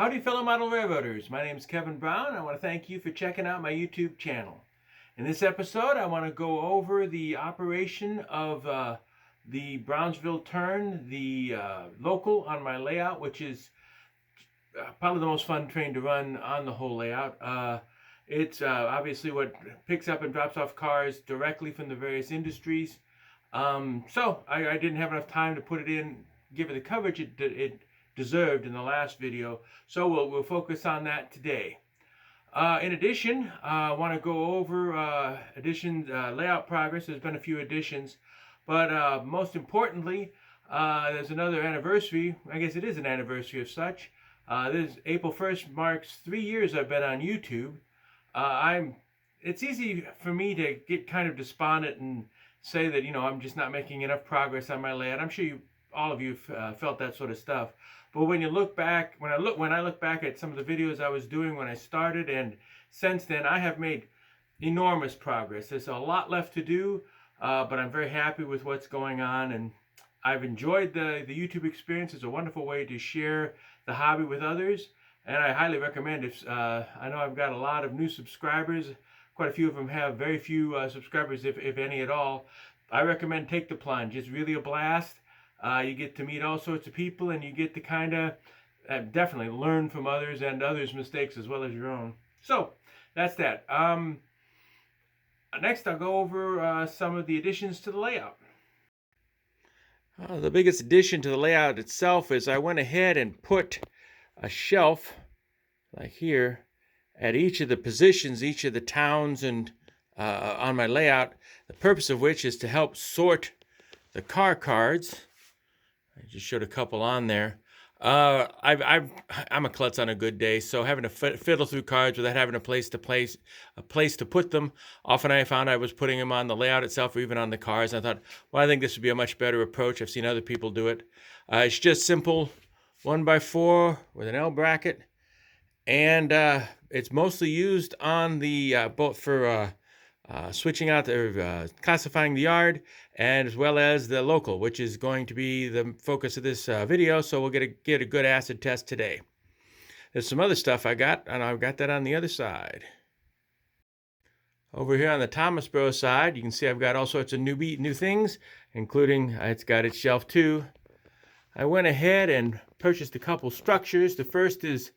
Howdy fellow model railroaders, my name is Kevin Brown. I want to thank you for checking out my YouTube channel. In this episode I want to go over the operation of the Brownsville turn, the local on my layout, which is probably the most fun train to run on the whole layout. It's obviously what picks up and drops off cars directly from the various industries. So I didn't have enough time to put it in, give it the coverage it deserved in the last video, so we'll focus on that today. In addition, I want to go over additions, layout progress. There's been a few additions, but most importantly, there's another anniversary. I guess it is an anniversary of such. This April 1st marks 3 years I've been on YouTube. It's easy for me to get kind of despondent and say that, you know, I'm just not making enough progress on my layout. I'm sure all of you felt that sort of stuff. But when you look back, when I look back at some of the videos I was doing when I started, and since then, I have made enormous progress. There's a lot left to do, but I'm very happy with what's going on, and I've enjoyed the YouTube experience. It's a wonderful way to share the hobby with others, and I highly recommend it. I know I've got a lot of new subscribers. Quite a few of them have very few subscribers, if any at all. I recommend take the plunge. It's really a blast. You get to meet all sorts of people, and you get to kind of definitely learn from others and others' mistakes as well as your own. So that's that. Next, I'll go over some of the additions to the layout. The biggest addition to the layout itself is I went ahead and put a shelf, like here, at each of the positions, each of the towns, and on my layout, the purpose of which is to help sort the car cards. I just showed a couple on there. I'm a klutz on a good day, so having to fiddle through cards without having a place to put them. Often I found I was putting them on the layout itself or even on the cars. I thought, well, I think this would be a much better approach. I've seen other people do it. It's just simple 1x4 with an L bracket, and it's mostly used on the both for switching out or classifying the yard, and as well as the local, which is going to be the focus of this video. So we'll get a good acid test today. There's some other stuff I got, and I've got that on the other side. Over here on the Thomasboro side, you can see I've got all sorts of new things, including it's got its shelf too. I went ahead and purchased a couple structures. The first is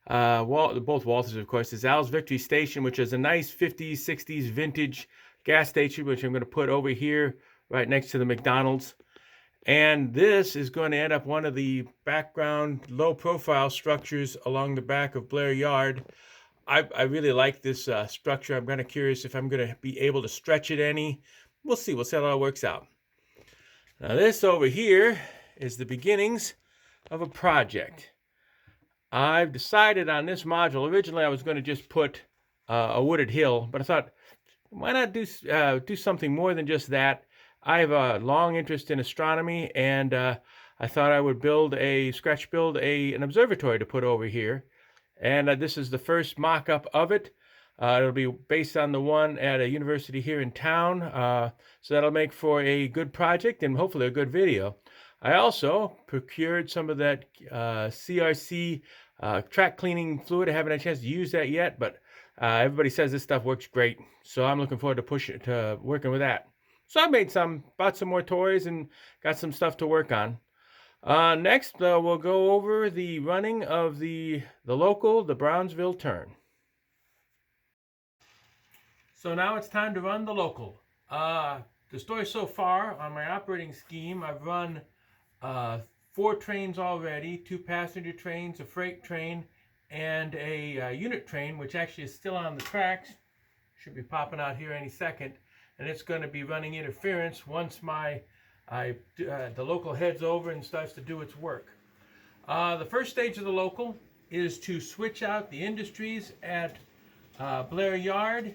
both Walthers, of course, is Al's Victory Station, which is a nice 50s, 60s vintage gas station, which I'm going to put over here right next to the McDonald's. And this is going to end up one of the background low-profile structures along the back of Blair Yard. I really like this structure. I'm kind of curious if I'm going to be able to stretch it any. We'll see. We'll see how it all works out. Now, this over here is the beginnings of a project. I've decided on this module. Originally, I was going to just put a wooded hill, but I thought, why not do something more than just that? I have a long interest in astronomy, and I thought I would scratch build an observatory to put over here. And this is the first mock-up of it. It'll be based on the one at a university here in town, so that'll make for a good project and hopefully a good video. I also procured some of that CRC track cleaning fluid. I haven't had a chance to use that yet, but everybody says this stuff works great. So I'm looking forward to working with that. So I bought some more toys and got some stuff to work on. Next, we'll go over the running of the local, the Brownsville turn. So now it's time to run the local. The story so far on my operating scheme, I've run 4 trains already, 2 passenger trains, a freight train, and a unit train, which actually is still on the tracks. Should be popping out here any second, and it's going to be running interference once the local heads over and starts to do its work. The first stage of the local is to switch out the industries at Blair Yard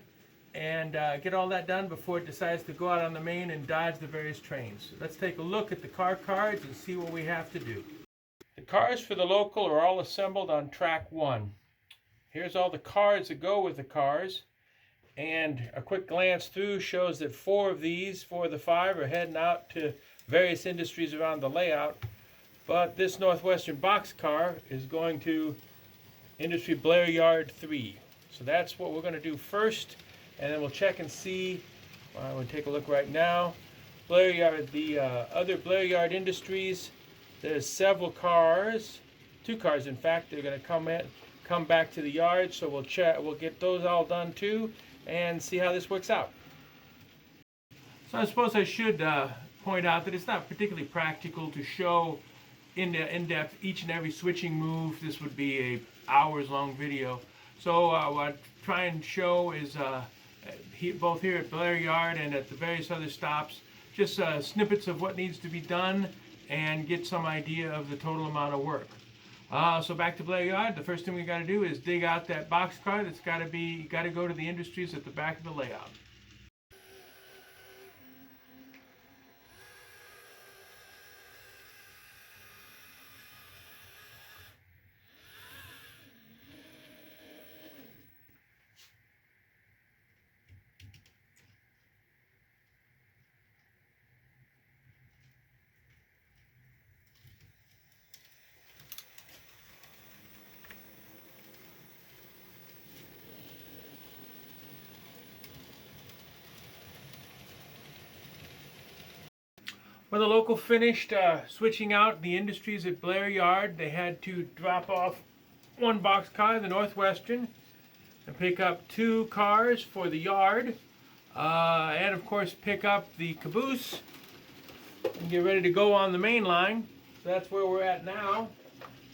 and get all that done before it decides to go out on the main and dodge the various trains. So let's take a look at the car cards and see what we have to do. The cars for the local are all assembled on track 1. Here's all the cards that go with the cars, and a quick glance through shows that 4 of the 5 are heading out to various industries around the layout, but this Northwestern boxcar is going to Industry Blair Yard 3. So that's what we're going to do first, and then we'll check and see. We'll take a look right now. Blair Yard, the other Blair Yard Industries, there's several cars, 2 cars in fact. They're going to come back to the yard, so we'll get those all done too and see how this works out. So I suppose I should point out that it's not particularly practical to show in depth each and every switching move. This would be a hours long video. So what I try and show is both here at Blair Yard and at the various other stops, just snippets of what needs to be done and get some idea of the total amount of work. So back to Blair Yard, the first thing we got to do is dig out that box car that's got to go to the Industries at the back of the layout. When the local finished switching out the Industries at Blair Yard, they had to drop off 1 box car, the Northwestern, and pick up 2 cars for the yard, and of course pick up the caboose and get ready to go on the main line. So that's where we're at now.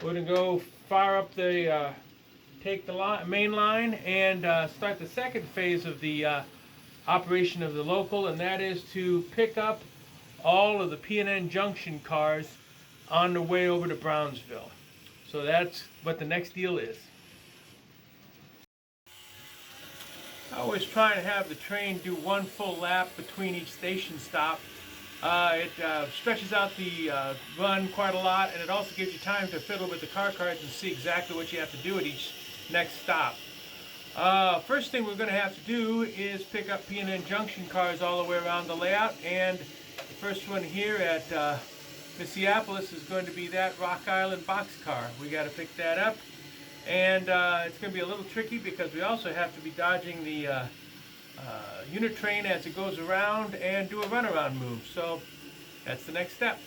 We're going to go fire up take the main line and start the second phase of the operation of the local, and that is to pick up all of the P&N Junction cars on the way over to Brownsville. So that's what the next deal is. I always try to have the train do 1 full lap between each station stop. It stretches out the run quite a lot, and it also gives you time to fiddle with the car cards and see exactly what you have to do at each next stop. First thing we're going to have to do is pick up P&N Junction cars all the way around the layout, and the first one here at Minneapolis is going to be that Rock Island boxcar. We got to pick that up, and it's going to be a little tricky because we also have to be dodging the unit train as it goes around and do a runaround move. So that's the next step.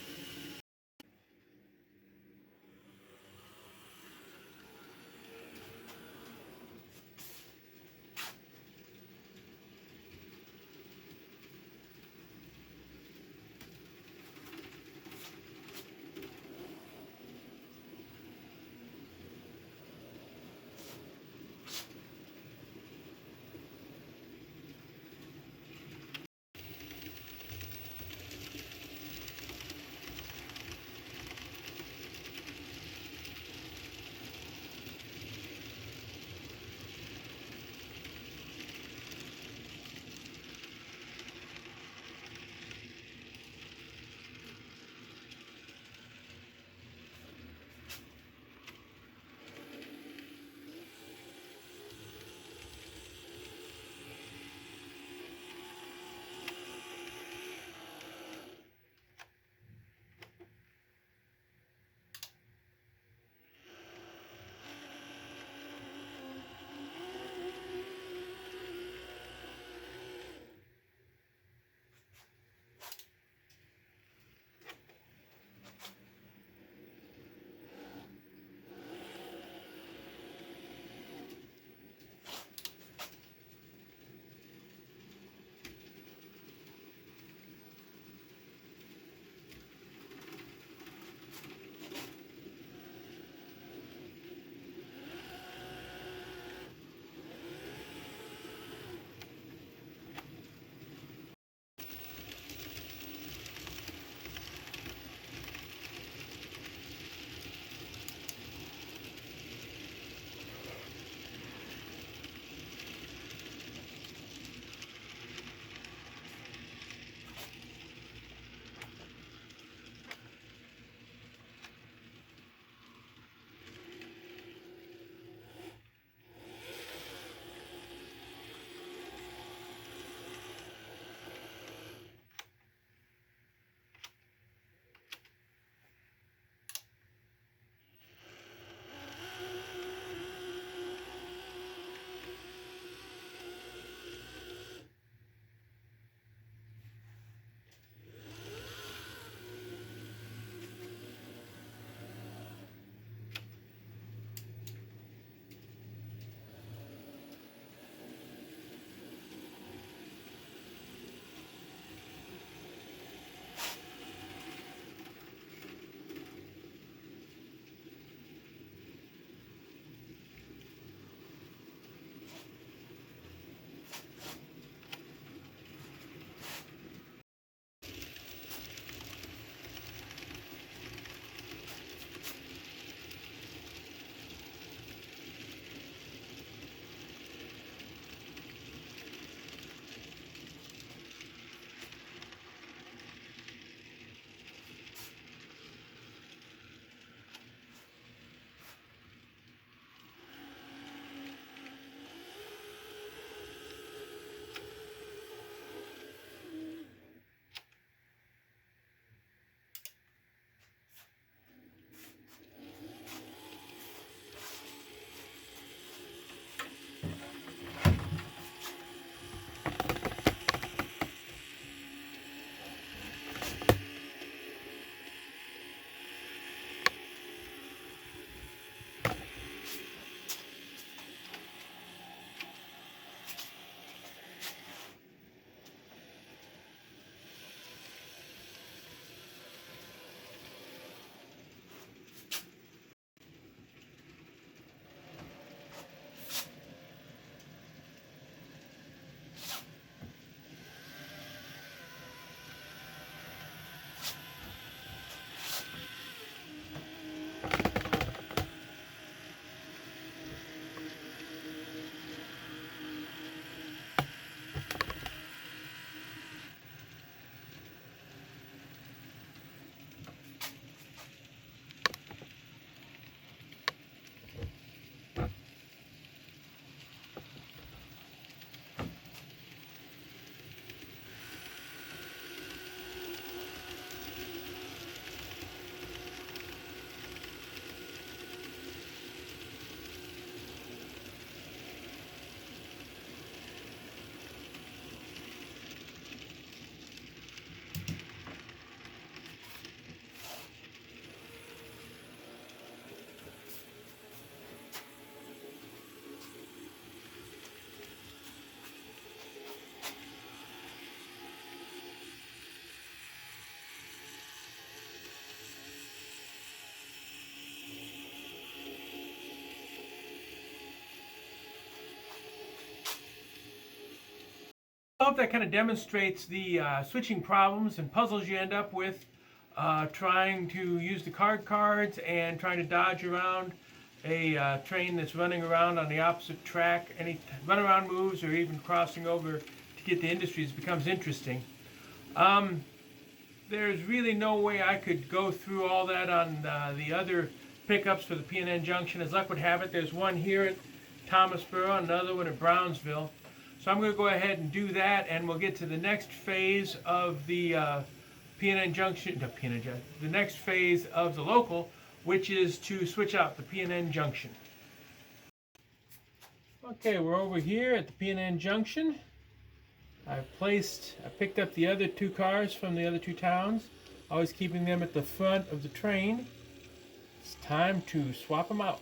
I hope that kind of demonstrates the switching problems and puzzles you end up with trying to use the cards and trying to dodge around a train that's running around on the opposite track. Any runaround moves or even crossing over to get to industries becomes interesting. There's really no way I could go through all that on the other pickups for the P&N Junction. As luck would have it, there's one here at Thomasboro and another one at Brownsville. So I'm going to go ahead and do that, and we'll get to the next phase of the P&N Junction, the next phase of the local, which is to switch out the P&N Junction. Okay, we're over here at the P&N Junction. I picked up the other two cars from the other two towns, always keeping them at the front of the train. It's time to swap them out.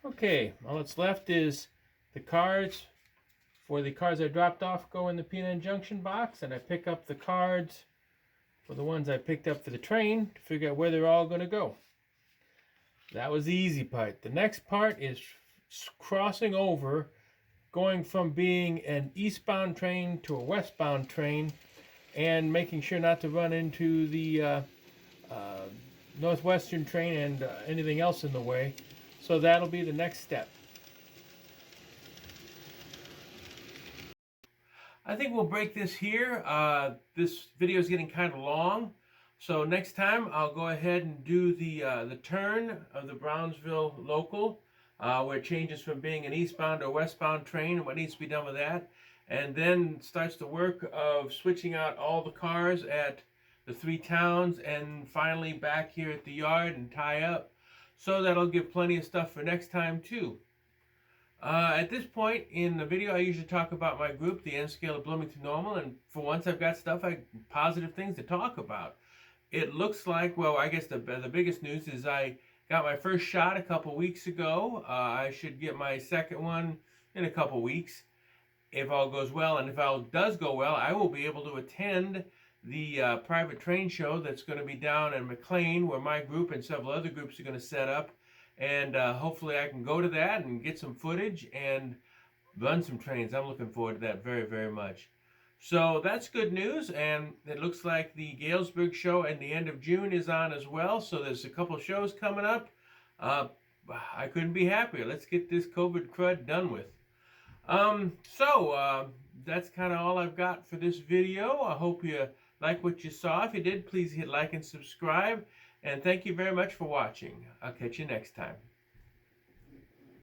Okay, all that's left is the cards. For the cards I dropped off go in the P&N Junction box, and I pick up the cards for the ones I picked up for the train to figure out where they're all going to go. That was the easy part. The next part is crossing over, going from being an eastbound train to a westbound train, and making sure not to run into the northwestern train and anything else in the way. So that'll be the next step. I think we'll break this here. This video is getting kind of long, so next time I'll go ahead and do the turn of the Brownsville local, where it changes from being an eastbound to a westbound train and what needs to be done with that, and then starts the work of switching out all the cars at the three towns, and finally back here at the yard and tie up. So that'll give plenty of stuff for next time too. At this point in the video, I usually talk about my group, the N Scale of Bloomington Normal, and for once I've got positive things to talk about. It looks like, well, I guess the biggest news is I got my first shot a couple weeks ago. I should get my second one in a couple weeks if all goes well, and if all does go well, I will be able to attend the private train show that's going to be down in McLean, where my group and several other groups are going to set up, and hopefully I can go to that and get some footage and run some trains. I'm looking forward to that very, very much. So that's good news, and it looks like the Galesburg show at the end of June is on as well, so there's a couple shows coming up. I couldn't be happier. Let's get this COVID crud done with. That's kind of all I've got for this video. I hope you like what you saw. If you did, please hit like and subscribe. And thank you very much for watching. I'll catch you next time.